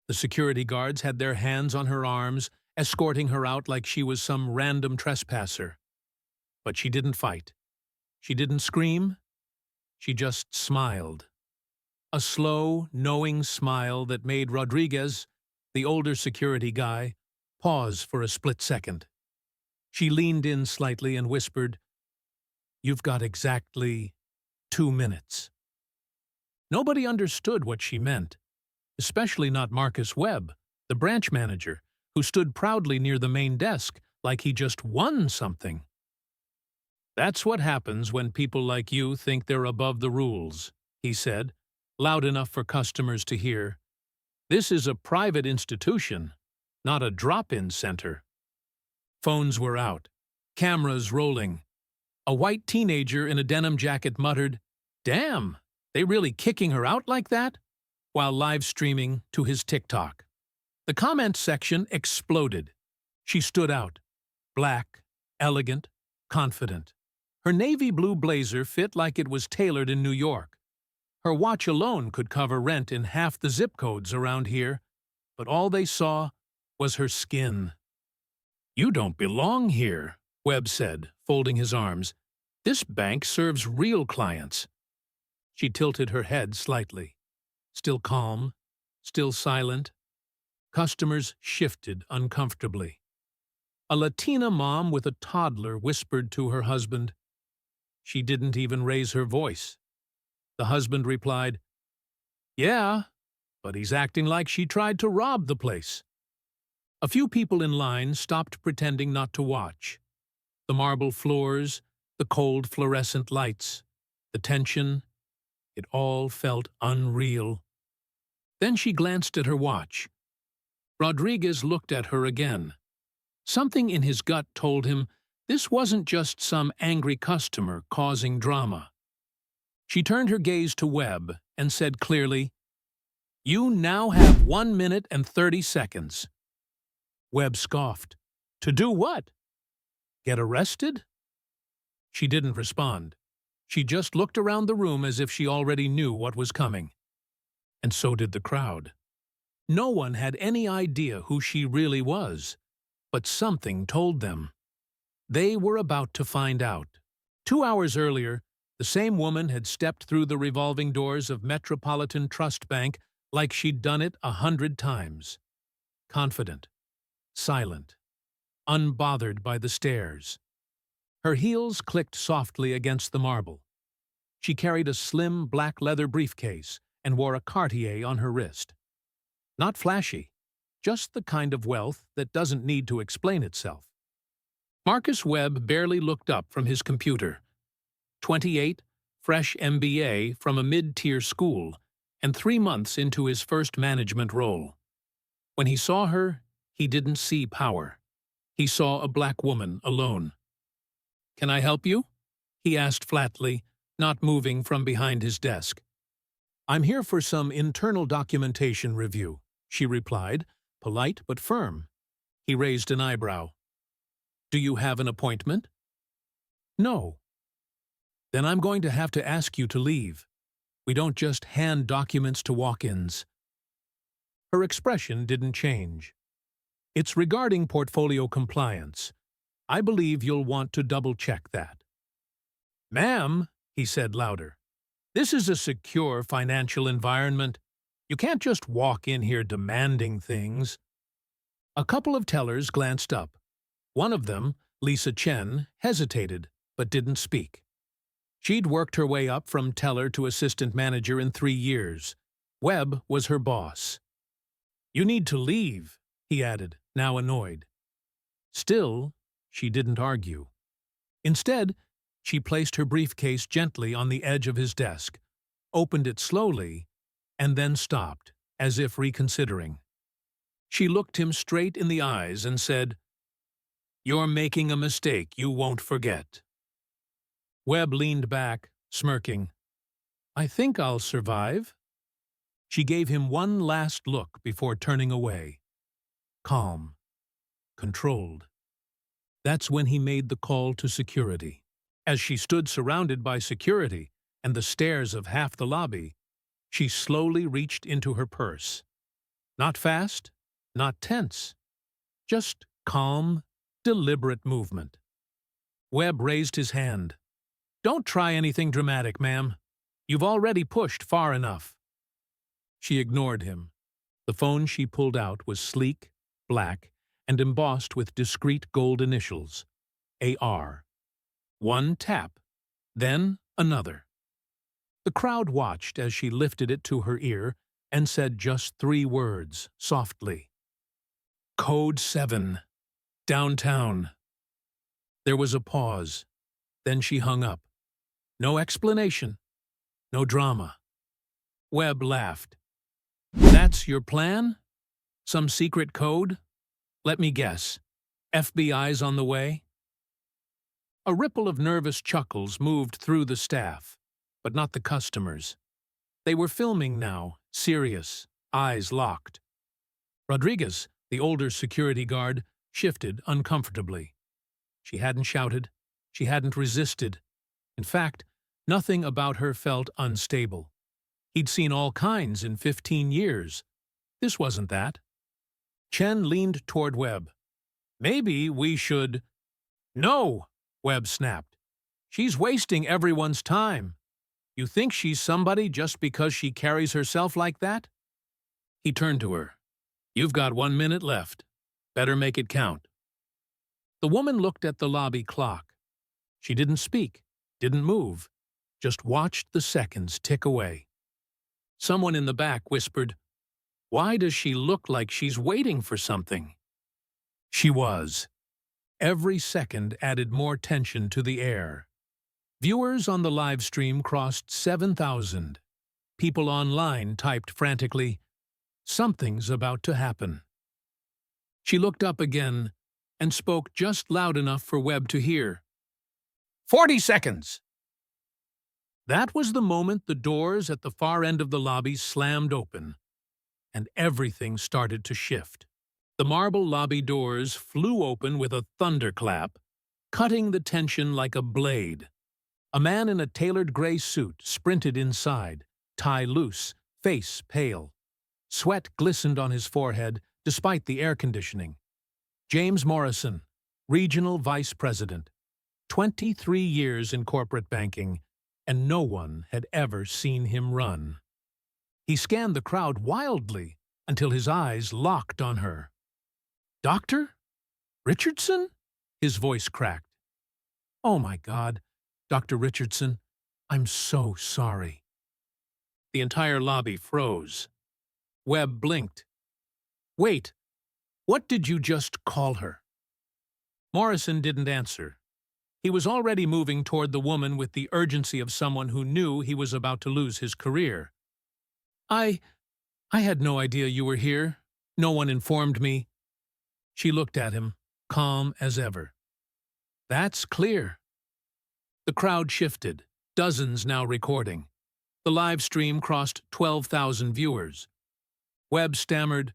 The security guards had their hands on her arms, escorting her out like she was some random trespasser. But she didn't fight. She didn't scream. She just smiled. A slow, knowing smile that made Rodriguez, the older security guy, pause for a split second. She leaned in slightly and whispered, "You've got exactly 2 minutes." Nobody understood what she meant, especially not Marcus Webb, the branch manager, who stood proudly near the main desk like he just won something. "That's what happens when people like you think they're above the rules," he said, loud enough for customers to hear. "This is a private institution, not a drop-in center." Phones were out, cameras rolling. A white teenager in a denim jacket muttered, "Damn, they really kicking her out like that?" while live streaming to his TikTok. The comment section exploded. She stood out, black, elegant, confident. Her navy blue blazer fit like it was tailored in New York. Her watch alone could cover rent in half the zip codes around here, but all they saw was her skin. "You don't belong here," Webb said, folding his arms. "This bank serves real clients." She tilted her head slightly. Still calm, still silent. Customers shifted uncomfortably. A Latina mom with a toddler whispered to her husband. She didn't even raise her voice. The husband replied, "Yeah, but he's acting like she tried to rob the place." A few people in line stopped pretending not to watch. The marble floors, the cold fluorescent lights, the tension, it all felt unreal. Then she glanced at her watch. Rodriguez looked at her again. Something in his gut told him this wasn't just some angry customer causing drama. She turned her gaze to Webb and said clearly, "You now have 1 minute and 30 seconds. Webb scoffed. "To do what? Get arrested?" She didn't respond. She just looked around the room as if she already knew what was coming. And so did the crowd. No one had any idea who she really was, but something told them. They were about to find out. 2 hours earlier, the same woman had stepped through the revolving doors of Metropolitan Trust Bank like she'd done it 100 times. Confident, silent, unbothered by the stares. Her heels clicked softly against the marble. She carried a slim black leather briefcase and wore a Cartier on her wrist. Not flashy, just the kind of wealth that doesn't need to explain itself. Marcus Webb barely looked up from his computer. 28, fresh MBA from a mid-tier school, and 3 months into his first management role. When he saw her, he didn't see power. He saw a black woman alone. "Can I help you?" he asked flatly, not moving from behind his desk. "I'm here for some internal documentation review," she replied, polite but firm. He raised an eyebrow. "Do you have an appointment?" "No." "Then I'm going to have to ask you to leave. We don't just hand documents to walk-ins." Her expression didn't change. "It's regarding portfolio compliance. I believe you'll want to double-check that." "Ma'am," he said louder, "this is a secure financial environment. You can't just walk in here demanding things." A couple of tellers glanced up. One of them, Lisa Chen, hesitated, but didn't speak. She'd worked her way up from teller to assistant manager in 3 years. Webb was her boss. "You need to leave," he added, now annoyed. Still, she didn't argue. Instead, she placed her briefcase gently on the edge of his desk, opened it slowly, and then stopped, as if reconsidering. She looked him straight in the eyes and said, "You're making a mistake you won't forget." Webb leaned back, smirking. "I think I'll survive." She gave him one last look before turning away. Calm. Controlled. That's when he made the call to security. As she stood surrounded by security and the stares of half the lobby, she slowly reached into her purse. Not fast, not tense, just calm, deliberate movement. Webb raised his hand. "Don't try anything dramatic, ma'am. You've already pushed far enough." She ignored him. The phone she pulled out was sleek, black, and embossed with discreet gold initials. AR. One tap, then another. The crowd watched as she lifted it to her ear and said just 3 words, softly. "Code 7. Downtown." There was a pause. Then she hung up. No explanation. No drama. Webb laughed. "That's your plan? Some secret code? Let me guess. FBI's on the way?" A ripple of nervous chuckles moved through the staff, but not the customers. They were filming now, serious, eyes locked. Rodriguez, the older security guard, shifted uncomfortably. She hadn't shouted. She hadn't resisted. In fact, nothing about her felt unstable. He'd seen all kinds in 15 years. This wasn't that. Chen leaned toward Webb. "Maybe we should—" "No!" Webb snapped. "She's wasting everyone's time. You think she's somebody just because she carries herself like that?" He turned to her. "You've got 1 minute left. Better make it count." The woman looked at the lobby clock. She didn't speak, didn't move, just watched the seconds tick away. Someone in the back whispered, "Why does she look like she's waiting for something?" She was. Every second added more tension to the air. Viewers on the live stream crossed 7,000. People online typed frantically, "Something's about to happen." She looked up again and spoke just loud enough for Webb to hear. 40 seconds! That was the moment the doors at the far end of the lobby slammed open, and everything started to shift. The marble lobby doors flew open with a thunderclap, cutting the tension like a blade. A man in a tailored gray suit sprinted inside, tie loose, face pale. Sweat glistened on his forehead despite the air conditioning. James Morrison, Regional Vice President, 23 years in corporate banking, and no one had ever seen him run. He scanned the crowd wildly until his eyes locked on her. "Doctor? Richardson?" His voice cracked. "Oh my God, Dr. Richardson, I'm so sorry." The entire lobby froze. Webb blinked. "Wait, what did you just call her?" Morrison didn't answer. He was already moving toward the woman with the urgency of someone who knew he was about to lose his career. I had no idea you were here. No one informed me." She looked at him, calm as ever. "That's clear." The crowd shifted, dozens now recording. The live stream crossed 12,000 viewers. Webb stammered,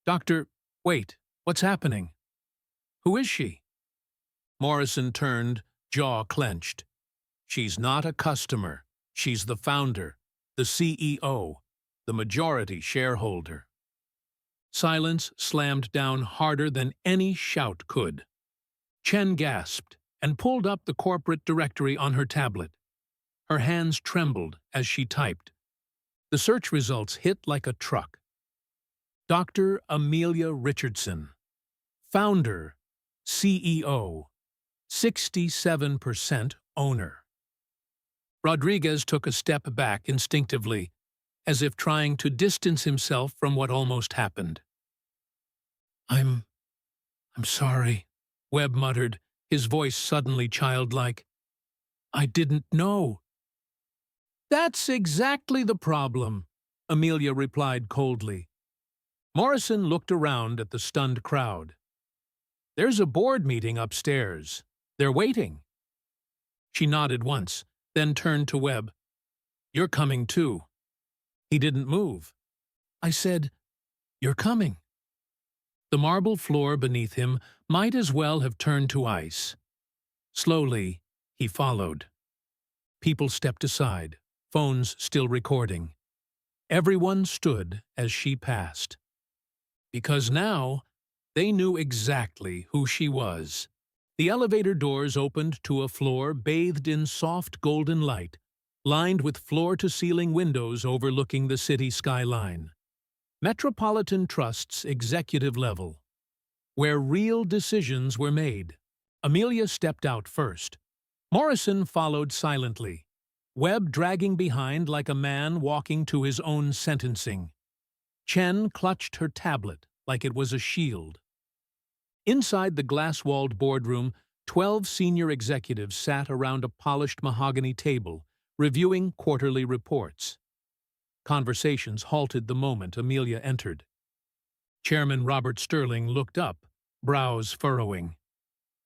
"Doctor, wait, what's happening? Who is she?" Morrison turned, jaw clenched. "She's not a customer. She's the founder, the CEO, the majority shareholder." Silence slammed down harder than any shout could. Chen gasped and pulled up the corporate directory on her tablet. Her hands trembled as she typed. The search results hit like a truck. Dr. Amelia Richardson, founder, CEO, 67% owner. Rodriguez took a step back instinctively, as if trying to distance himself from what almost happened. I'm sorry," Webb muttered, his voice suddenly childlike. "I didn't know." "That's exactly the problem," Amelia replied coldly. Morrison looked around at the stunned crowd. "There's a board meeting upstairs. They're waiting." She nodded once, then turned to Webb. "You're coming too." He didn't move. "I said, you're coming." The marble floor beneath him might as well have turned to ice. Slowly, he followed. People stepped aside, phones still recording. Everyone stood as she passed. because now they knew exactly who she was. The elevator doors opened to a floor bathed in soft golden light, lined with floor-to-ceiling windows overlooking the city skyline. Metropolitan Trust's executive level, where real decisions were made. Amelia stepped out first. Morrison followed silently, Webb dragging behind like a man walking to his own sentencing. Chen clutched her tablet like it was a shield. Inside the glass-walled boardroom, 12 senior executives sat around a polished mahogany table, reviewing quarterly reports. Conversations halted the moment Amelia entered. Chairman Robert Sterling looked up, brows furrowing.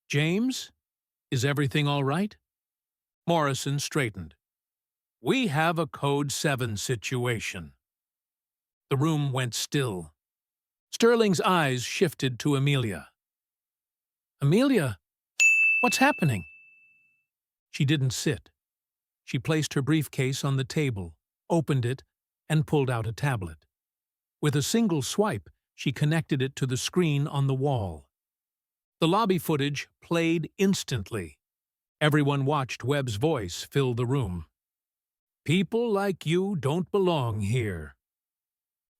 "James, is everything all right?" Morrison straightened. "We have a Code 7 situation." The room went still. Sterling's eyes shifted to Amelia. "Amelia, what's happening?" She didn't sit. She placed her briefcase on the table, opened it, and pulled out a tablet. With a single swipe, she connected it to the screen on the wall. The lobby footage played instantly. Everyone watched Webb's voice fill the room. "People like you don't belong here."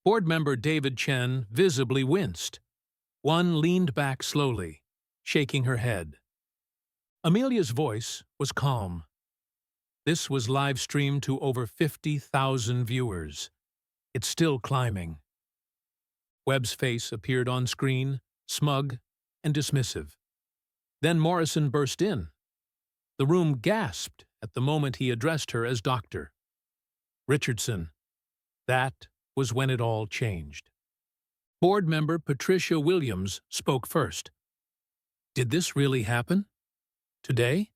Board member David Chen visibly winced. One leaned back slowly, shaking her head. Amelia's voice was calm. This was live-streamed to over 50,000 viewers. It's still climbing. Webb's face appeared on screen, smug and dismissive. Then Morrison burst in. The room gasped at the moment he addressed her as Dr. Richardson. That was when it all changed. Board member Patricia Williams spoke first. "Did this really happen? Today?"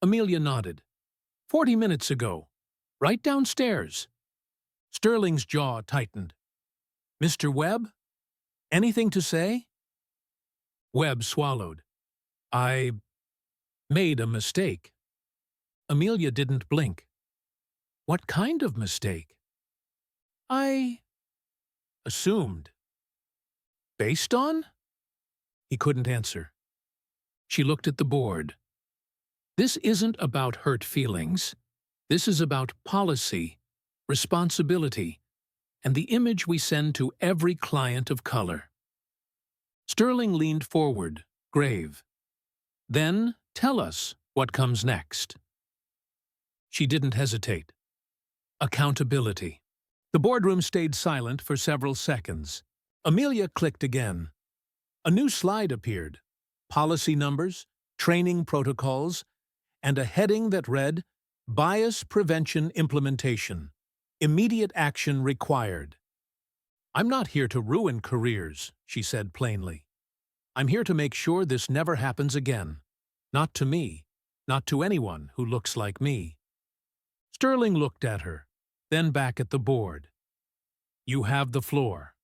Amelia nodded. 40 minutes ago. Right downstairs." Sterling's jaw tightened. "Mr. Webb? Anything to say?" Webb swallowed. "I made a mistake." Amelia didn't blink. "What kind of mistake?" "I assumed." "Based on?" He couldn't answer. She looked at the board. "This isn't about hurt feelings. This is about policy, responsibility, and the image we send to every client of color." Sterling leaned forward, grave. "Then tell us what comes next." She didn't hesitate. Accountability. The boardroom stayed silent for several seconds. Amelia clicked again. A new slide appeared. Policy numbers, training protocols, and a heading that read, "Bias Prevention Implementation. Immediate action required." "I'm not here to ruin careers," she said plainly. "I'm here to make sure this never happens again. Not to me, not to anyone who looks like me." Sterling looked at her, then back at the board. "You have the floor."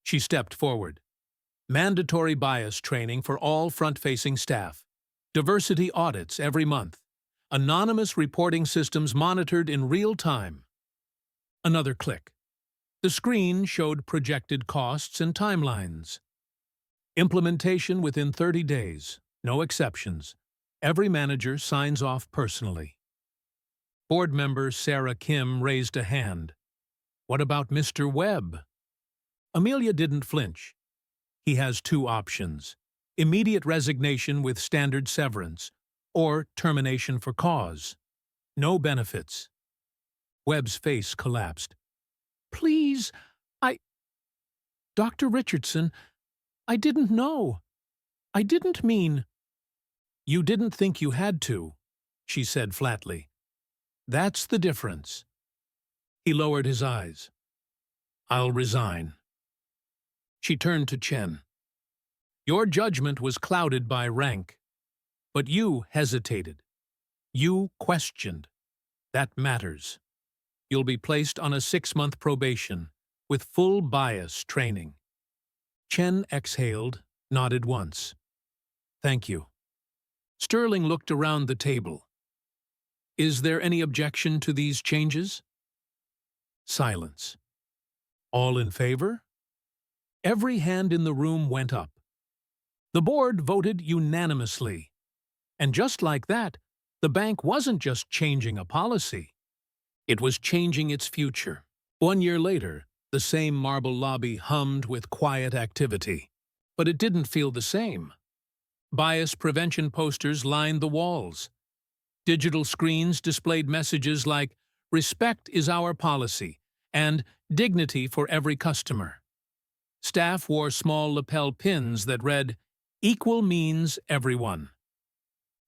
She stepped forward. Mandatory bias training for all front-facing staff. Diversity audits every month. Anonymous reporting systems monitored in real time. Another click. The screen showed projected costs and timelines. Implementation within 30 days. No exceptions. Every manager signs off personally. Board member Sarah Kim raised a hand. "What about Mr. Webb?" Amelia didn't flinch. "He has two options: immediate resignation with standard severance, or termination for cause. No benefits." Webb's face collapsed. "Please, Dr. Richardson, I didn't know. I didn't mean—" "You didn't think you had to," she said flatly. "That's the difference." He lowered his eyes. "I'll resign." She turned to Chen. "Your judgment was clouded by rank, but you hesitated. You questioned. That matters. You'll be placed on a 6-month probation with full bias training." Chen exhaled, nodded once. "Thank you." Sterling looked around the table. "Is there any objection to these changes?" Silence. "All in favor?" Every hand in the room went up. The board voted unanimously. And just like that, the bank wasn't just changing a policy. It was changing its future. 1 year later, the same marble lobby hummed with quiet activity. But it didn't feel the same. Bias prevention posters lined the walls. Digital screens displayed messages like, "Respect is our policy," and "Dignity for every customer." Staff wore small lapel pins that read, "Equal means everyone."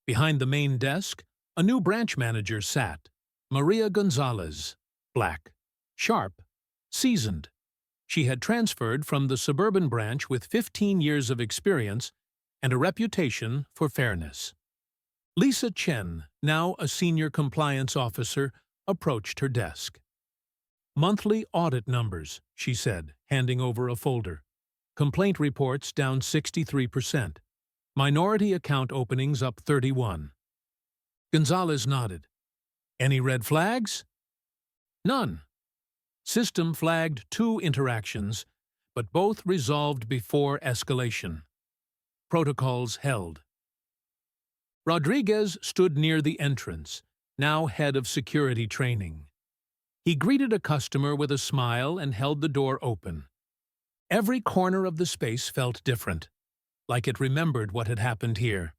Behind the main desk, a new branch manager sat, Maria Gonzalez, black, sharp, seasoned. She had transferred from the suburban branch with 15 years of experience and a reputation for fairness. Lisa Chen, now a senior compliance officer, approached her desk. "Monthly audit numbers," she said, handing over a folder. "Complaint reports down 63%. Minority account openings up 31. Gonzalez nodded. "Any red flags?" "None." System flagged 2 interactions, but both resolved before escalation. Protocols held. Rodriguez stood near the entrance, now head of security training. He greeted a customer with a smile and held the door open. Every corner of the space felt different, like it remembered what had happened here,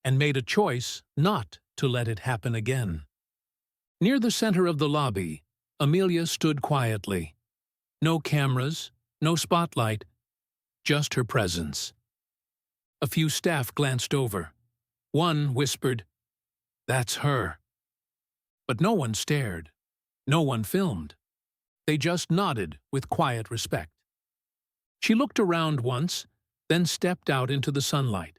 and made a choice not to let it happen again. Near the center of the lobby, Amelia stood quietly. No cameras, no spotlight, just her presence. A few staff glanced over. One whispered, "That's her." But no one stared. No one filmed. They just nodded with quiet respect. She looked around once, then stepped out into the sunlight.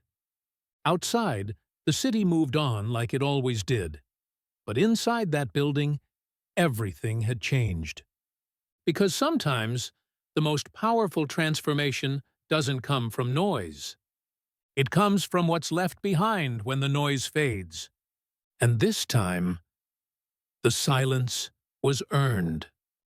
Outside, the city moved on like it always did. But inside that building, everything had changed. Because sometimes, the most powerful transformation doesn't come from noise. It comes from what's left behind when the noise fades. And this time, the silence was earned.